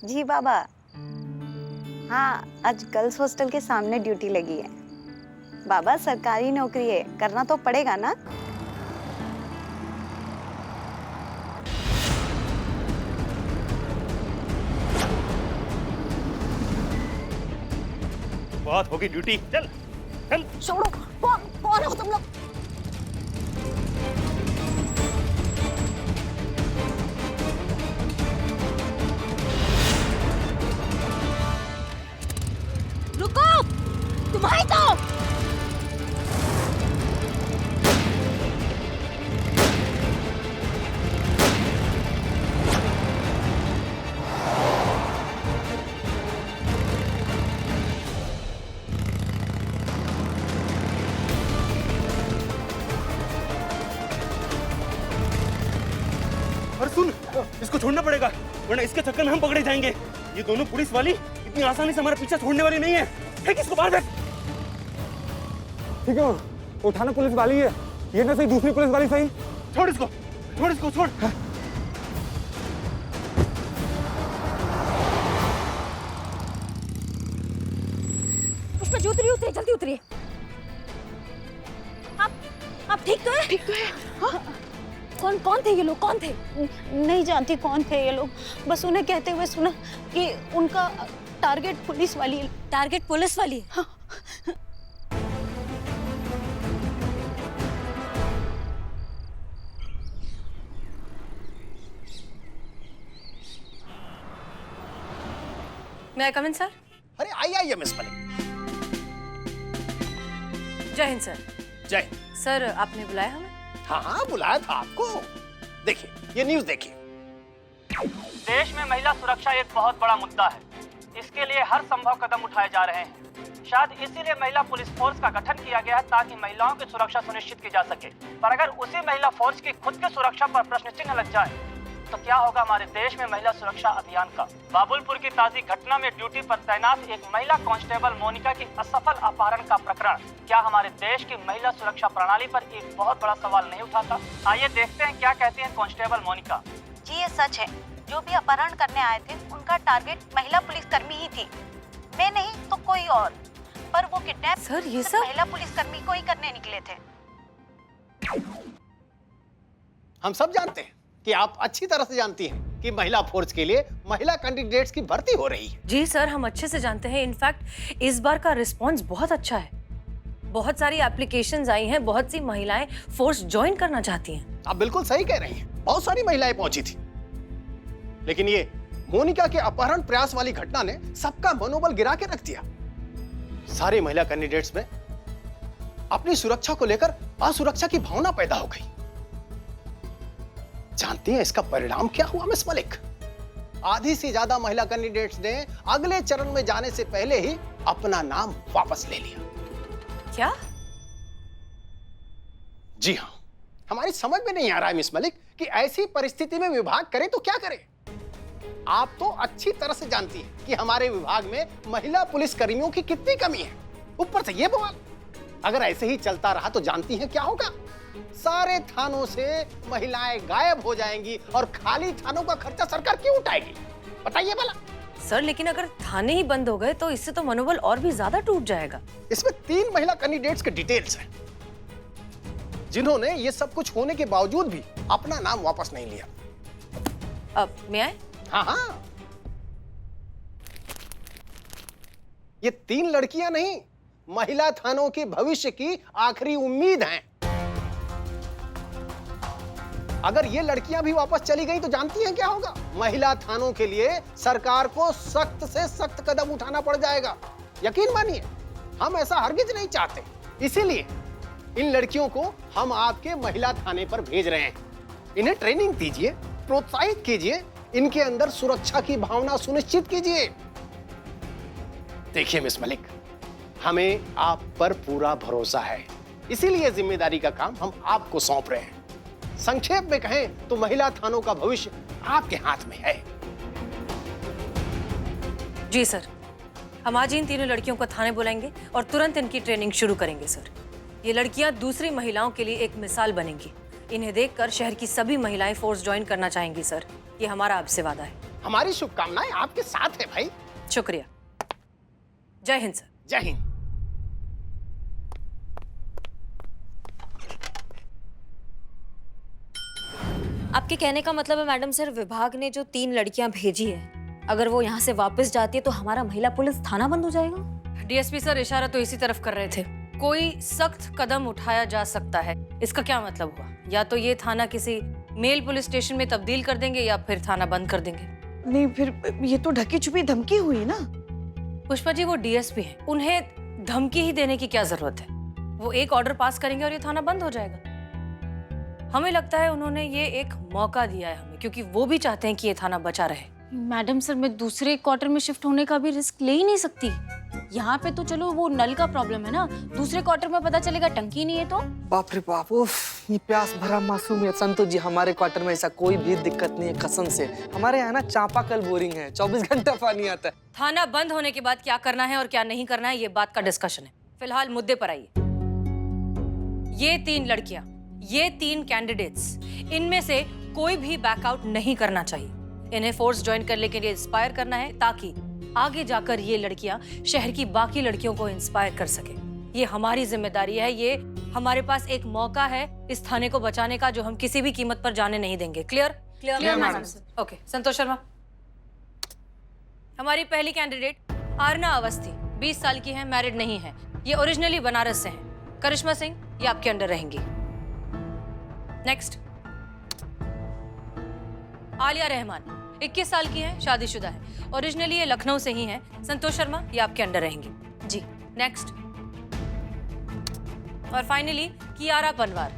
जी बाबा। हाँ, आज girls hostel के सामने ड्यूटी लगी है। बाबा सरकारी नौकरी है, करना तो पड़ेगा ना। बहुत होगी ड्यूटी, चल चल। छोड़ो, कौन कौन हो तुम लोग? रुको, तुम्हारी तो। अरे सुन, इसको छोड़ना पड़ेगा वरना इसके चक्कर में हम पकड़े जाएंगे। ये दोनों पुलिस वाली इतनी आसानी से हमारा पीछा छोड़ने वाली नहीं है। फेंक इसको बाहर फेंक। ठीक है, वो थाना पुलिस वाली है, ये ना सही दूसरी पुलिस वाली सही। छोड़ इसको, छोड़ इसको, छोड़। पुष्पा जी उतरिए, उतरिए, जल्दी उतरिए। आप ठीक तो है? ठीक तो है। हाँ? कौन कौन थे ये लोग, कौन थे? नहीं जानती कौन थे ये लोग, बस उन्हें कहते हुए सुना कि उनका टारगेट पुलिस वाली है। टारगेट पुलिस वाली है? हाँ। May I come in, sir? अरे आइए मिस मलिक। जय हिंद सर। जय। सर आपने बुलाया हमें? हाँ हाँ, बुलाया था आपको। देखिए ये न्यूज़ देखिए। देश में महिला सुरक्षा एक बहुत बड़ा मुद्दा है। इसके लिए हर संभव कदम उठाए जा रहे हैं। शायद इसीलिए महिला पुलिस फोर्स का गठन किया गया है ताकि महिलाओं की सुरक्षा सुनिश्चित की जा सके। पर अगर उसी महिला फोर्स की खुद की सुरक्षा पर प्रश्न चिन्ह लग जाए तो क्या होगा हमारे देश में महिला सुरक्षा अभियान का। बाबुलपुर की ताजी घटना में ड्यूटी पर तैनात एक महिला कांस्टेबल मोनिका की असफल अपहरण का प्रकरण क्या हमारे देश की महिला सुरक्षा प्रणाली पर एक बहुत बड़ा सवाल नहीं उठाता? आइए देखते हैं क्या कहती हैं कांस्टेबल मोनिका। जी ये सच है, जो भी अपहरण करने आए थे उनका टारगेट महिला पुलिसकर्मी ही थी, मैं नहीं तो कोई और। पर वो किडनैप सर ये सब महिला पुलिसकर्मी को ही करने निकले थे। हम सब जानते हैं कि आप अच्छी तरह से जानती हैं कि महिला फोर्स के लिए महिला कैंडिडेट्स की भर्ती हो रही है। जी सर, हम अच्छे से जानते हैं। इनफैक्ट इस बार का रिस्पॉन्स बहुत अच्छा है। बहुत सारी एप्लीकेशंस आई हैं, बहुत सी महिलाएं फोर्स ज्वाइन करना चाहती हैं। आप बिल्कुल सही कह रही हैं, बहुत सारी महिलाएं पहुंची थी, लेकिन ये मोनिका के अपहरण प्रयास वाली घटना ने सबका मनोबल गिरा के रख दिया। सारे महिला कैंडिडेट्स में अपनी सुरक्षा को लेकर असुरक्षा की भावना पैदा हो गई। जानती हैं इसका परिणाम क्या हुआ मिस मलिक? आधी से ज्यादा महिला कैंडिडेट्स ने अगले चरण में जाने से पहले ही अपना नाम वापस ले लिया। क्या? जी हाँ, हमारी समझ में नहीं आ रहा है मिस मलिक कि ऐसी परिस्थिति में विभाग करे तो क्या करे। आप तो अच्छी तरह से जानती हैं कि हमारे विभाग में महिला पुलिस कर्मियों की कितनी कमी है। ऊपर से ये बवाल, अगर ऐसे ही चलता रहा तो जानती हैं क्या होगा? सारे थानों से महिलाएं गायब हो जाएंगी और खाली थानों का खर्चा सरकार क्यों उठाएगी? बताइए भला। सर लेकिन अगर थाने ही बंद हो गए तो इससे तो मनोबल और भी ज्यादा टूट जाएगा। इसमें 3 महिला कैंडिडेट्स के डिटेल्स हैं, जिन्होंने ये सब कुछ होने के बावजूद भी अपना नाम वापस नहीं लिया। अब मैं आए? हाँ हाँ, ये 3 लड़कियां नहीं, महिला थानों के भविष्य की आखिरी उम्मीद हैं। अगर ये लड़कियां भी वापस चली गई तो जानती हैं क्या होगा? महिला थानों के लिए सरकार को सख्त से सख्त कदम उठाना पड़ जाएगा। यकीन मानिए, हम ऐसा हरगिज नहीं चाहते। इसीलिए इन लड़कियों को हम आपके महिला थाने पर भेज रहे हैं। इन्हें ट्रेनिंग दीजिए, प्रोत्साहित कीजिए, इनके अंदर सुरक्षा की भावना सुनिश्चित कीजिए। देखिए मिस मलिक, हमें आप पर पूरा भरोसा है, इसीलिए जिम्मेदारी का काम हम आपको सौंप रहे हैं। संक्षेप में कहें तो महिला थानों का भविष्य आपके हाथ में है। जी सर, हम आज इन तीनों लड़कियों को थाने बुलाएंगे और तुरंत इनकी ट्रेनिंग शुरू करेंगे सर। ये लड़कियां दूसरी महिलाओं के लिए एक मिसाल बनेंगी। इन्हें देखकर शहर की सभी महिलाएं फोर्स ज्वाइन करना चाहेंगी सर। ये हमारा आपसे वादा है। हमारी शुभकामनाएं आपके साथ है भाई। शुक्रिया। जय हिंद सर। जय हिंद। आपके कहने का मतलब है मैडम सर, विभाग ने जो 3 लड़कियां भेजी है, अगर वो यहाँ से वापस जाती है तो हमारा महिला पुलिस थाना बंद हो जाएगा? डीएसपी सर इशारा तो इसी तरफ कर रहे थे। कोई सख्त कदम उठाया जा सकता है। इसका क्या मतलब हुआ? या तो ये थाना किसी मेल पुलिस स्टेशन में तब्दील कर देंगे या फिर थाना बंद कर देंगे। नहीं, फिर ये तो ढकी छुपी धमकी हुई ना। पुष्पा जी वो डीएसपी हैं, उन्हें धमकी ही देने की क्या जरूरत है? वो एक ऑर्डर पास करेंगे और ये थाना बंद हो जाएगा। हमें लगता है उन्होंने ये एक मौका दिया है हमें, क्योंकि वो भी चाहते हैं कि ये थाना बचा रहे। मैडम सर, मैं दूसरे क्वार्टर में शिफ्ट होने का भी रिस्क ले ही नहीं सकती। यहाँ पे तो चलो वो नल का प्रॉब्लम है ना, दूसरे क्वार्टर में पता चलेगा टंकी नहीं है तो। बाप रे बाप, उफ, ये प्यास भरा मासूम है। संतोष जी, हमारे क्वार्टर में ऐसा कोई भी दिक्कत नहीं है कसम से। हमारे यहाँ ना चापाकल बोरिंग है, 24 घंटा पानी आता है। थाना बंद होने के बाद क्या करना है और क्या नहीं करना है, ये बात का डिस्कशन है। फिलहाल मुद्दे पर आइए। ये 3 लड़कियां, ये 3 कैंडिडेट्स, इनमें से कोई भी बैकआउट नहीं करना चाहिए। इन्हें फोर्स ज्वाइन करने के लिए इंस्पायर करना है ताकि आगे जाकर ये लड़कियां शहर की बाकी लड़कियों को इंस्पायर कर सके। ये हमारी जिम्मेदारी है, ये हमारे पास एक मौका है इस थाने को बचाने का, जो हम किसी भी कीमत पर जाने नहीं देंगे। Clear? Clear madam. Okay, Santosh Sharma. हमारी पहली कैंडिडेट आरना अवस्थी, 20 साल की है, मैरिड नहीं है। ये ओरिजिनली बनारस से हैं। करिश्मा सिंह, ये आपके अंडर रहेंगी। नेक्स्ट, आलिया रहमान, 21 साल की है, शादीशुदा है। ओरिजिनली ये लखनऊ से ही है। संतोष शर्मा, ये आपके अंडर रहेंगी। जी। नेक्स्ट, और फाइनली कियारा पनवार,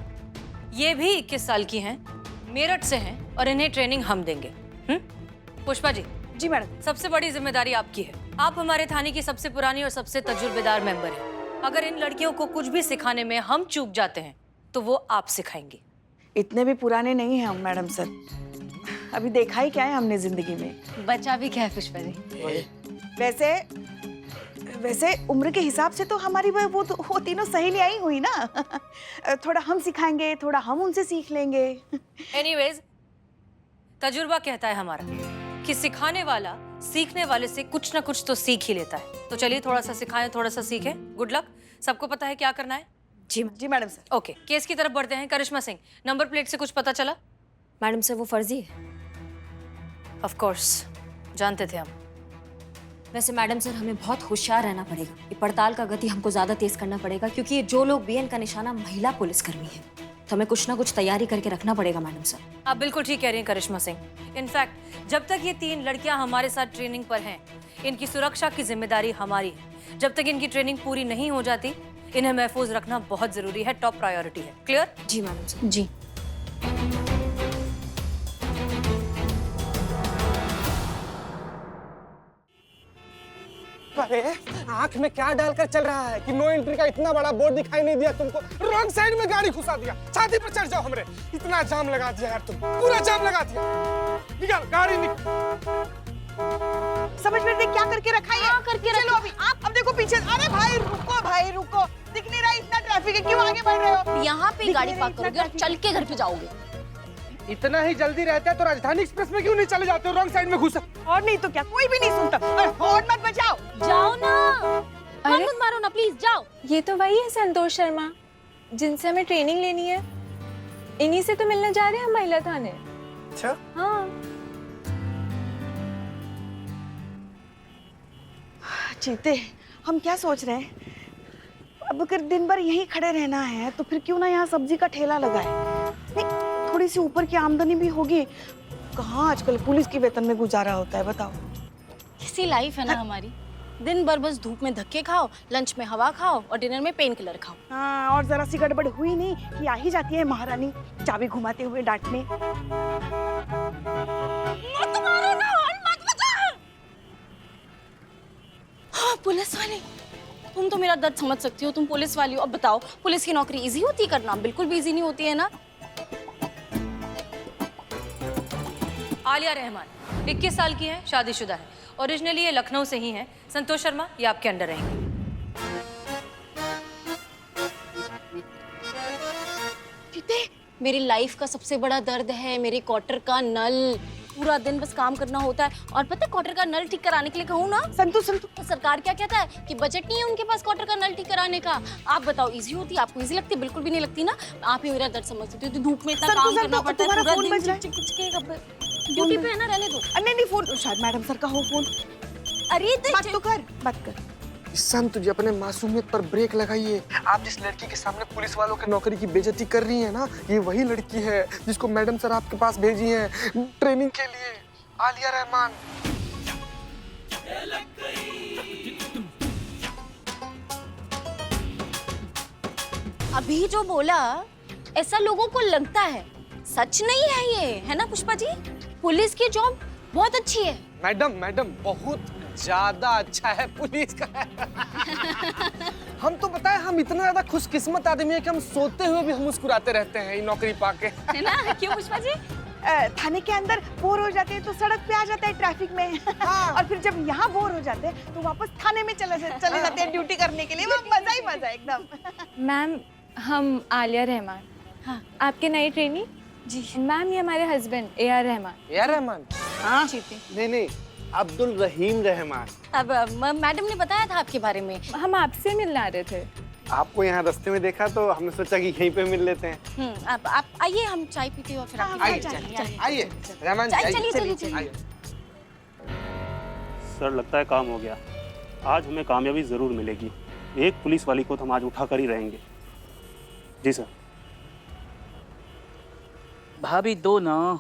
ये भी 21 साल की हैं, मेरठ से हैं और इन्हें ट्रेनिंग हम देंगे। पुष्पा जी। जी मैडम। सबसे बड़ी जिम्मेदारी आपकी है। आप हमारे थाने की सबसे पुरानी और सबसे तजुर्बेदार मेंबर हैं। अगर इन लड़कियों को कुछ भी सिखाने में हम चूक जाते हैं तो वो आप सिखाएंगी। इतने भी पुराने नहीं हैं हम मैडम सर, अभी देखा ही क्या है हमने जिंदगी में। बचा भी क्या है पुष्पा जी? वैसे उम्र के हिसाब से तो हमारी वो तीनों सहेलियां ही हुई ना। थोड़ा हम सिखाएंगे, थोड़ा हम उनसे सीख लेंगे। एनीवेज, तजुर्बा कहता है हमारा कि सिखाने वाला सीखने वाले से कुछ ना कुछ तो सीख ही लेता है। तो चलिए थोड़ा सा सिखाएं, थोड़ा सा सीखें। Good luck. सबको पता है क्या करना है? जी मैडम सर। ओके, केस की तरफ बढ़ते हैं। करिश्मा सिंह, नंबर प्लेट से कुछ पता चला? मैडम सर, वो फर्जी है। ऑफ कोर्स, जानते थे हम। वैसे मैडम सर, हमें बहुत होशियार रहना पड़ेगा। ये पड़ताल का गति हमको ज्यादा तेज करना पड़ेगा, क्योंकि ये जो लोग भी हैं, इनका निशाना महिला पुलिसकर्मी है। तो हमें कुछ ना कुछ तैयारी करके रखना पड़ेगा मैडम सर। आप बिल्कुल ठीक कह रही हैं करिश्मा सिंह। इनफैक्ट जब तक ये 3 लड़कियां हमारे साथ ट्रेनिंग पर हैं, इनकी सुरक्षा की जिम्मेदारी हमारी है। जब तक इनकी ट्रेनिंग पूरी नहीं हो जाती, इन्हें महफूज रखना बहुत जरूरी है, टॉप प्रायोरिटी है। क्लियर? जी मैडम सर। जी। अरे आंख में क्या डालकर चल रहा है कि नो एंट्री का इतना बड़ा बोर्ड दिखाई नहीं दिया तुमको? रॉन्ग साइड में गाड़ी घुसा दिया, छाती पर चढ़ जाओ हमरे। इतना जाम लगा दिया यार, तुम पूरा जाम लगा दिया। निकाल गाड़ी, समझ में नहीं क्या करके रखा है? करके चलो अभी आप अब देखो पीछे। अरे भाई रुको, दिख नहीं रहा, इतना ट्रैफिक है, क्यों आगे बढ़ रहे हो? यहाँ पे गाड़ी पार्क करोगे और चल के घर पे जाओगे। इतना ही जल्दी रहता है तो राजधानी एक्सप्रेस में क्यों नहीं चले जाते हो? रॉन्ग साइड में घुसा। और नहीं तो क्या, कोई भी नहीं सुनता। हॉर्न मत बजाओ। जाओ ना, हॉर्न मत मारो ना प्लीज, जाओ। ये तो वही है संतोष शर्मा जिनसे हमें ट्रेनिंग लेनी है। इन्हीं से तो मिलने जा रहे हैं हम महिला थाने। अच्छा। हाँ। चीते, हम क्या सोच रहे हैं, अब अगर दिन भर यहीं खड़े रहना है तो फिर क्यों ना यहाँ सब्जी का ठेला लगाए। नहीं, थोड़ी सी ऊपर की आमदनी भी होगी। कहाँ आजकल पुलिस की वेतन में गुजारा होता है, बताओ। इसी लाइफ है ना हमारी, दिन भर बस धूप में धक्के खाओ, लंच में हवा खाओ और डिनर में पेन किलर खाओ। हाँ, और जरा सी गड़बड़ हुई नहीं कि आ ही जाती है महारानी चाबी घुमाते हुए डांटने। मत मारो ना, हॉर्न मत बजाओ। हाँ, पुलिस वाली, तुम तो मेरा दर्द समझ सकती हो, तुम पुलिस वाली हो। अब बताओ, पुलिस की नौकरी इजी होती है करना? बिल्कुल भी इजी नहीं होती है ना। आलिया रहमान, 21 साल की है, शादीशुदा है। ओरिजिनली ये लखनऊ से ही है। संतोष शर्मा, ये आपके अंडर रहेंगे। मेरी लाइफ का सबसे बड़ा दर्द है मेरे क्वार्टर का नल। पूरा दिन बस काम करना होता है। और पता है क्वार्टर का नल ठीक कराने के लिए कहूँ ना, संतु तो सरकार क्या कहता है कि बजट नहीं है उनके पास क्वार्टर का नल ठीक कराने का। आप बताओ इजी होती है? आपको इजी लगती है? बिल्कुल भी नहीं लगती ना। आप ही मेरा दर्द समझ सकते हो, तो धूप में इतना काम करना पड़ता है, पूरा दिन ड्यूटी पे है ना, रहने दो। नहीं फोन शायद मैडम सर का हो फोन। अरे बात तो कर, बात कर। संत जी अपने मासूमियत पर ब्रेक लगाइए। आप जिस लड़की के सामने पुलिस वालों के नौकरी की बेइज्जती कर रही हैं ना, ये वही लड़की है जिसको मैडम सर आपके पास भेजी है ट्रेनिंग के लिए, आलिया रहमान। अभी जो बोला ऐसा लोगों को लगता है, सच नहीं है ये, है ना पुष्पा जी? पुलिस की जॉब बहुत अच्छी है। मैडम बहुत ज्यादा अच्छा है पुलिस का। हम तो बताए, हम इतना ज्यादा खुशकिस्मत आदमी है कि हम सोते हुए भी हम मुस्कुराते रहते हैं ये नौकरी पाके। है ना? क्यों पुष्पा जी? थाने के अंदर बोर हो जाते हैं तो सड़क पे आ जाते हैं ट्रैफिक में। हाँ। और फिर जब यहाँ बोर हो जाते हैं तो वापस थाने में चले जाते हैं ड्यूटी करने के लिए। वो मजा ही मजा एकदम। मैम हम आलिया रहमान। हाँ। आपके नए ट्रेनी? जी मैम, ये हमारे husband AR Rahman. AR Rahman? हाँ नहीं, अब्दुल रहीम रहमान। अब मैडम ने बताया था आपके बारे में। हम आपसे मिलने आ रहे थे। आपको यहाँ रास्ते में देखा तो हमने सोचा कि यहीं पे मिल लेते हैं। अब आप आइए, हम चाय पीते हैं और फिर आप आइए रहमान जी, चलिए। सर लगता है काम हो गया। आज हमें कामयाबी जरूर मिलेगी। एक पुलिस वाली को तो हम आज उठा कर ही रहेंगे। जी सर। भाभी दो ना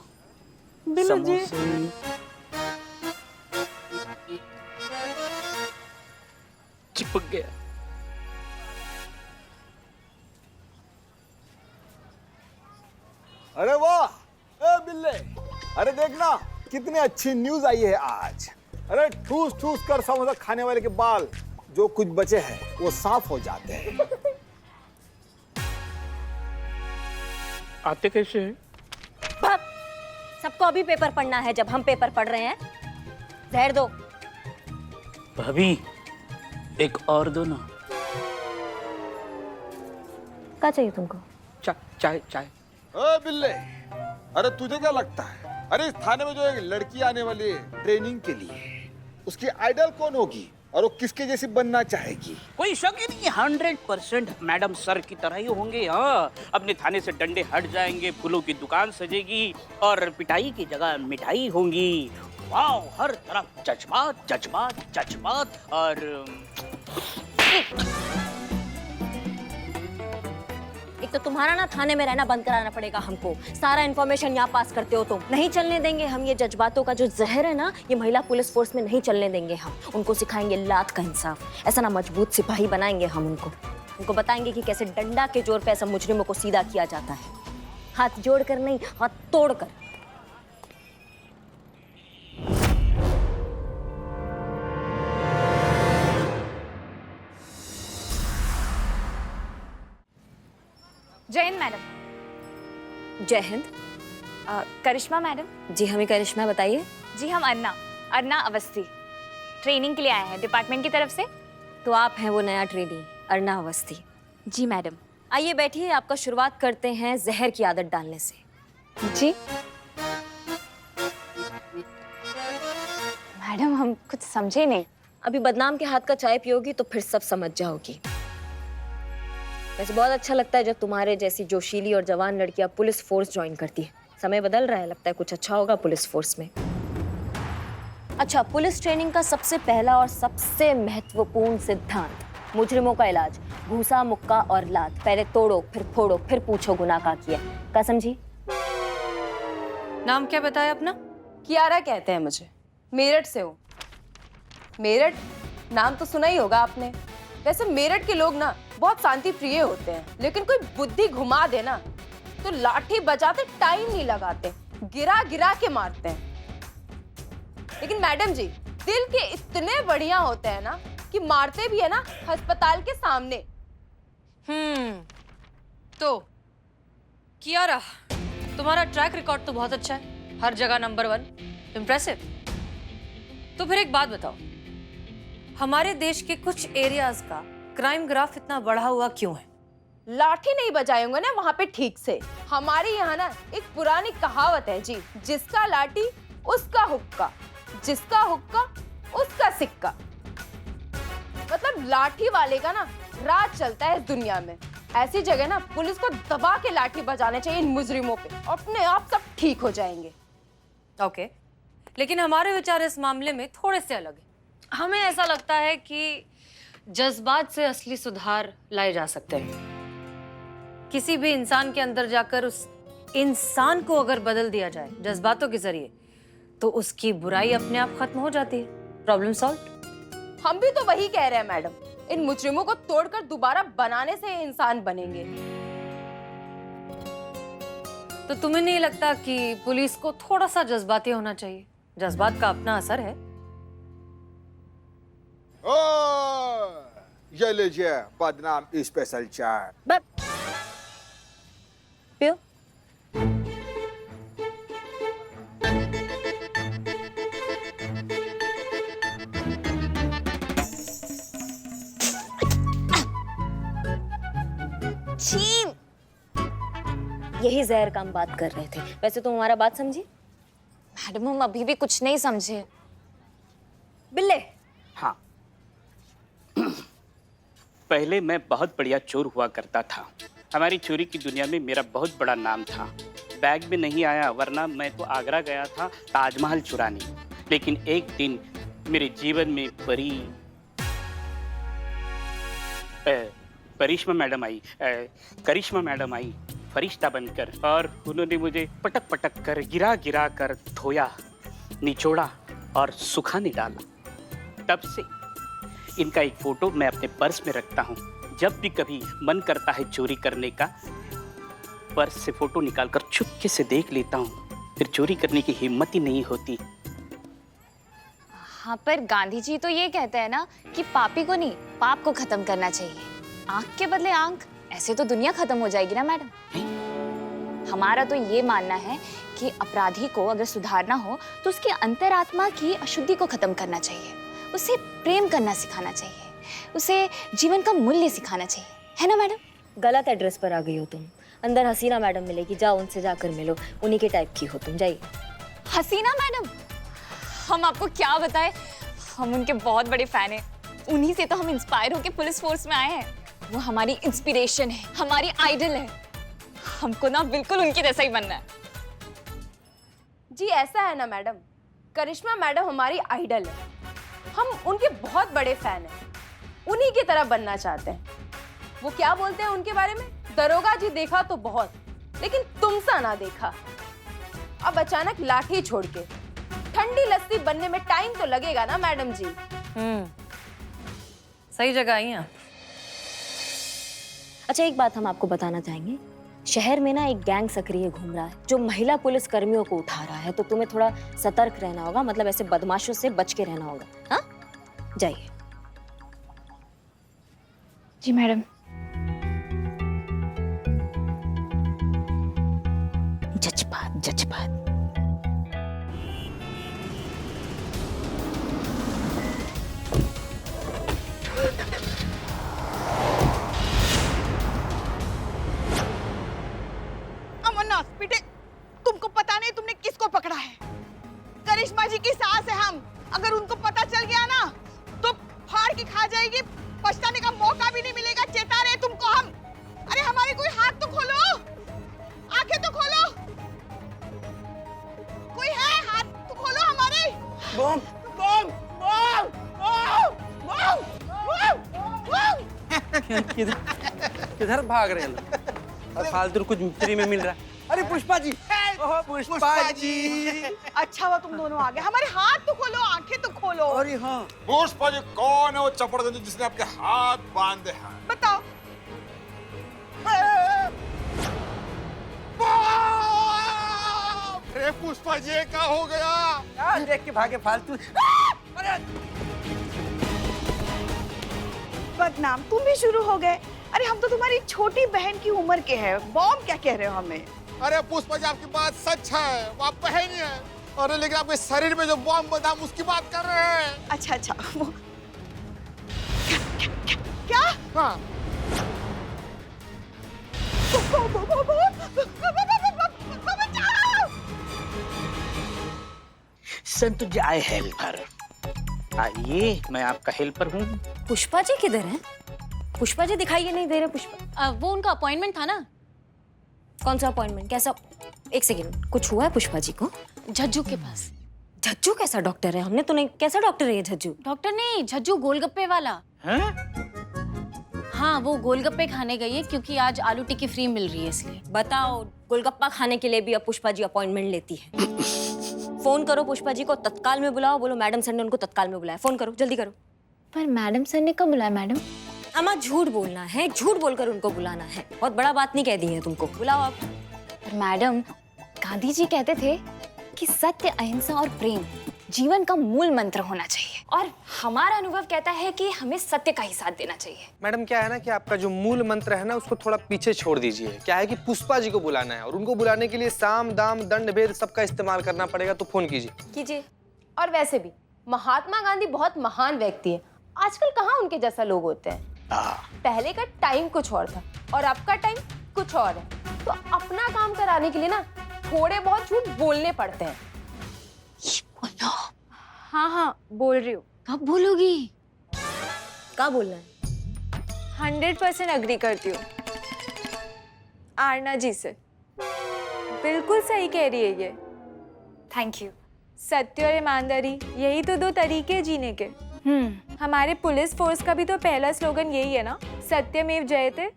समोसे। चिपक गया। अरे वाह, ए बिल्ले, अरे देखना कितनी अच्छी न्यूज आई है आज। अरे ठूस ठूस कर समोसा खाने वाले के बाल जो कुछ बचे हैं वो साफ हो जाते हैं। आते कैसे हैं? सबको अभी पेपर पढ़ना है जब हम पेपर पढ़ रहे हैं। जहर दो। भाभी एक और दो ना। क्या चाहिए तुमको? चाय। ओ बिल्ले, अरे तुझे क्या लगता है, अरे इस थाने में जो एक लड़की आने वाली है ट्रेनिंग के लिए, उसकी आइडल कौन होगी और वो किसके जैसी बनना चाहेगी? कोई शक ही नहीं, 100% मैडम सर की तरह ही होंगे। हाँ, अपने थाने से डंडे हट जाएंगे, फूलों की दुकान सजेगी और पिटाई की जगह मिठाई होंगी। वाह, हर तरफ जज्बात और एक तो तुम्हारा ना थाने में रहना बंद कराना पड़ेगा हमको। सारा इन्फॉर्मेशन यहाँ पास करते हो तुम। नहीं चलने देंगे हम ये जज्बातों का जो जहर है ना, ये महिला पुलिस फोर्स में नहीं चलने देंगे हम। उनको सिखाएंगे लात का इंसाफ। ऐसा ना मजबूत सिपाही बनाएंगे हम उनको बताएंगे कि कैसे डंडा के जोर पे ऐसा मुजरिमों को सीधा किया जाता है। हाथ जोड़ कर नहीं, हाथ तोड़ कर। जय हिंद मैडम। जय हिंद। करिश्मा मैडम। जी हमें करिश्मा बताइए। जी हम अर्ना अवस्थी ट्रेनिंग के लिए आए हैं डिपार्टमेंट की तरफ से। तो आप हैं वो नया ट्रेनी अर्ना अवस्थी? जी मैडम। आइए बैठिए, आपका शुरुआत करते हैं जहर की आदत डालने से। जी मैडम, हम कुछ समझे नहीं। अभी बदनाम के हाथ का चाय पियोगी तो फिर सब समझ जाओगी। वैसे बहुत अच्छा लगता है जब तुम्हारे जैसी जोशीली और जवान लड़कियां पुलिस फोर्स ज्वाइन करती है। समय बदल रहा है, लगता है कुछ अच्छा होगा पुलिस फोर्स में। अच्छा, पुलिस ट्रेनिंग का सबसे पहला और सबसे महत्वपूर्ण सिद्धांत, मुजरिमों का इलाज, घूसा, मुक्का और लात। पहले तोड़ो, फिर फोड़ो, फिर पूछो गुनाह का किया। क्या समझी? नाम क्या बताया अपना? कियारा कहते हैं मुझे, मेरठ से हूँ। मेरठ नाम तो सुना ही होगा आपने। वैसे मेरठ के लोग ना बहुत शांति प्रिय होते हैं, लेकिन कोई बुद्धि घुमा दे ना तो लाठी बजाते टाइम नहीं लगाते, गिरा गिरा के मारते हैं। लेकिन मैडम जी दिल के इतने बढ़िया होते हैं ना कि मारते भी है ना अस्पताल के सामने। तो कियारा, तुम्हारा ट्रैक रिकॉर्ड तो बहुत अच्छा है, हर जगह नंबर 1, इम्प्रेसिव। तो फिर एक बात बताओ, हमारे देश के कुछ एरियाज का क्राइम ग्राफ इतना बढ़ा हुआ क्यों है? लाठी नहीं बजाए होंगे ना वहां पे ठीक से। हमारे यहाँ ना एक पुरानी कहावत है जी, जिसका लाठी उसका हुक्का, जिसका हुक्का उसका सिक्का। मतलब लाठी वाले का ना राज चलता है इस दुनिया में। ऐसी जगह ना पुलिस को दबा के लाठी बजाने चाहिए इन मुजरिमों पे, अपने आप सब ठीक हो जाएंगे। ओके, लेकिन हमारे विचार इस मामले में थोड़े से अलग है। हमें ऐसा लगता है कि जज्बात से असली सुधार लाए जा सकते हैं। किसी भी इंसान के अंदर जाकर उस इंसान को अगर बदल दिया जाए जज्बातों के जरिए, तो उसकी बुराई अपने आप खत्म हो जाती है। Problem solve. हम भी तो वही कह रहे हैं मैडम, इन मुजरिमों को तोड़कर दोबारा बनाने से ये इंसान बनेंगे। तो तुम्हें नहीं लगता कि पुलिस को थोड़ा सा जज्बाती होना चाहिए? जज्बात का अपना असर है। ये लीजिए बदनाम स्पेशल चाय। पियो। छी, यही जहर का हम बात कर रहे थे। वैसे तुम हमारा बात समझी? मैडम हम अभी भी कुछ नहीं समझे। बिल्ले। हाँ। पहले मैं बहुत बढ़िया चोर हुआ करता था। हमारी चोरी की दुनिया में मेरा बहुत बड़ा नाम था। बैग में नहीं आया, वरना मैं तो आगरा गया था ताजमहल चुराने। लेकिन एक दिन मेरे जीवन में करिश्मा मैडम आई फरिश्ता बनकर, और उन्होंने मुझे पटक पटक कर गिरा गिरा कर धोया, निचोड़ा और सुखाने डाला। तब से इनका एक फोटो मैं अपने पर्स में रखता हूँ। जब भी कभी मन करता है चोरी करने का, पर्स से फोटो निकालकर चुपके से देख लेता हूँ, फिर चोरी करने की हिम्मत ही नहीं होती। हाँ, पर गांधी जी तो ये कहते हैं ना कि पापी को नहीं, पाप को खत्म करना चाहिए। आंख के बदले आंख, ऐसे तो दुनिया खत्म हो जाएगी ना मैडम। हमारा तो ये मानना है कि अपराधी को अगर सुधारना हो तो उसकी अंतरात्मा की अशुद्धि को खत्म करना चाहिए, उसे प्रेम करना सिखाना चाहिए, उसे जीवन का मूल्य सिखाना चाहिए, है ना मैडम? गलत एड्रेस पर आ गई हो तुम। अंदर हसीना मैडम मिलेगी, जाओ उनसे जाकर मिलो। उन्हीं के टाइप की हो तुम, जाइए। हसीना मैडम, हम आपको क्या बताएं, हम उनके बहुत बड़े फैन हैं। उन्हीं से तो हम इंस्पायर होकर पुलिस फोर्स में आए हैं। वो हमारी इंस्पिरेशन है, हमारी आइडल है। हमको ना बिल्कुल उनकी जैसा ही बनना है। जी ऐसा है ना मैडम, करिश्मा मैडम हमारी आइडल है, हम उनके बहुत बड़े फैन हैं, उन्हीं की तरह बनना चाहते हैं। वो क्या बोलते हैं उनके बारे में, दरोगा जी देखा तो बहुत, लेकिन तुमसा ना देखा। अब अचानक लाठी छोड़ के ठंडी लस्सी बनने में टाइम तो लगेगा ना मैडम जी। सही जगह आई हैं आप। अच्छा, एक बात हम आपको बताना चाहेंगे। शहर में ना एक गैंग सक्रिय घूम रहा है जो महिला पुलिस कर्मियों को उठा रहा है, तो तुम्हें थोड़ा सतर्क रहना होगा। मतलब ऐसे बदमाशों से बच के रहना होगा। हाँ, जाइए। जी मैडम। जज्बात जज्बात। अमरनाथ बेटे, तुमको पता नहीं तुमने किसको पकड़ा है। करिश्मा जी की सास है हम। अगर उनको पता चल गया ना तो फाड़ के खा जाएगी, पछताने का मौका भी नहीं मिलेगा। चेता रहे तुमको हम। अरे हमारे कोई हाथ तो खोलो, आंखें तो खोलो, कोई है? हाथ तो खोलो हमारे। बम बम बम बम बम। किधर भाग रहे हैं? फालतू कुछ फ्री में मिल रहा है। अरे पुष्पा जी, पुष्पा जी। अच्छा हुआ तुम दोनों आ गए। हमारे हाथ तो खोलो, आंखें तो खोलो। अरे हाँ, पुष्पा जी कौन है वो चपड़गंज जिसने आपके हाथ बांधे हैं? बताओ। अरे पुष्पा जी क्या हो गया? देख के भागे फालतू। बदनाम तुम भी शुरू हो गए। अरे हम तो तुम्हारी छोटी बहन की उम्र के हैं। बॉम्ब क्या कह रहे हो हमें? अरे पुष्पा जी आपकी बात सच है, वो आप बहन ही है। अरे लेकिन आपके शरीर में जो बॉम्ब बंधा हम उसकी बात कर रहे हैं। अच्छा अच्छा, वो क्या? हाँ। संत आई हेल्पर। आइए, मैं आपका हेल्पर हूँ। पुष्पा जी किधर हैं? पुष्पा जी दिखाई नहीं दे रहे। पुष्पा वो उनका अपॉइंटमेंट था ना। कौन सा अपॉइंटमेंट? कैसा? एक सेकंड, कुछ हुआ है पुष्पा जी को? झज्जू के पास। झज्जू कैसा डॉक्टर है? हमने तो नहीं। कैसा डॉक्टर है ये झज्जू? डॉक्टर नहीं, झज्जू गोलगप्पे वाला। हाँ, वो गोलगप्पे खाने गई है क्योंकि आज आलू टिक्की फ्री मिल रही है इसलिए। बताओ, गोलगप्पा खाने के लिए भी अब पुष्पा जी अपॉइंटमेंट लेती है। फोन करो पुष्पा जी को, तत्काल में बुलाओ। बोलो मैडम सर ने उनको तत्काल में बुलाया। फोन करो, जल्दी करो। पर मैडम सर ने कब बुलाया मैडम? अम्मा झूठ बोलना है, झूठ बोलकर उनको बुलाना है। बहुत बड़ा बात नहीं कह दी है तुमको। बुलाओ आप। पर मैडम, गांधी जी कहते थे कि सत्य, अहिंसा और प्रेम जीवन का मूल मंत्र होना चाहिए, और हमारा अनुभव कहता है कि हमें सत्य का ही साथ देना चाहिए। मैडम क्या है ना कि आपका जो मूल मंत्र है ना उसको थोड़ा पीछे छोड़ दीजिए। क्या है कि पुष्पा जी को बुलाना है और उनको बुलाने के लिए साम दाम दंड भेद सबका इस्तेमाल करना पड़ेगा, तो फोन कीजिए। और वैसे भी महात्मा गांधी बहुत महान व्यक्ति है। आजकल कहाँ उनके जैसा लोग होते हैं। पहले का टाइम कुछ और था और अब का टाइम कुछ और है। तो अपना काम कराने के लिए ना थोड़े बहुत झूठ बोलने पड़ते हैं। हाँ बोल रही हूँ। कब बोलोगी? क्या बोलना है? 100% अग्री करती हूँ आरना जी से। बिल्कुल सही कह रही है ये। Thank you. सत्य और ईमानदारी, यही तो 2 तरीके हैं जीने के। हमारे पुलिस फोर्स का भी तो पहला स्लोगन यही है ना, सत्यमेव जयते।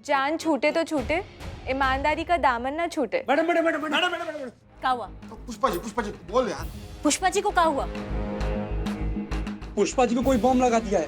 जान छूटे तो छूटे, ईमानदारी का दामन ना छूटे। मैडम क्या हुआ? पुष्पा जी बोल यार। पुष्पा जी को क्या हुआ? पुष्पा जी को कोई बम लगा दिया है।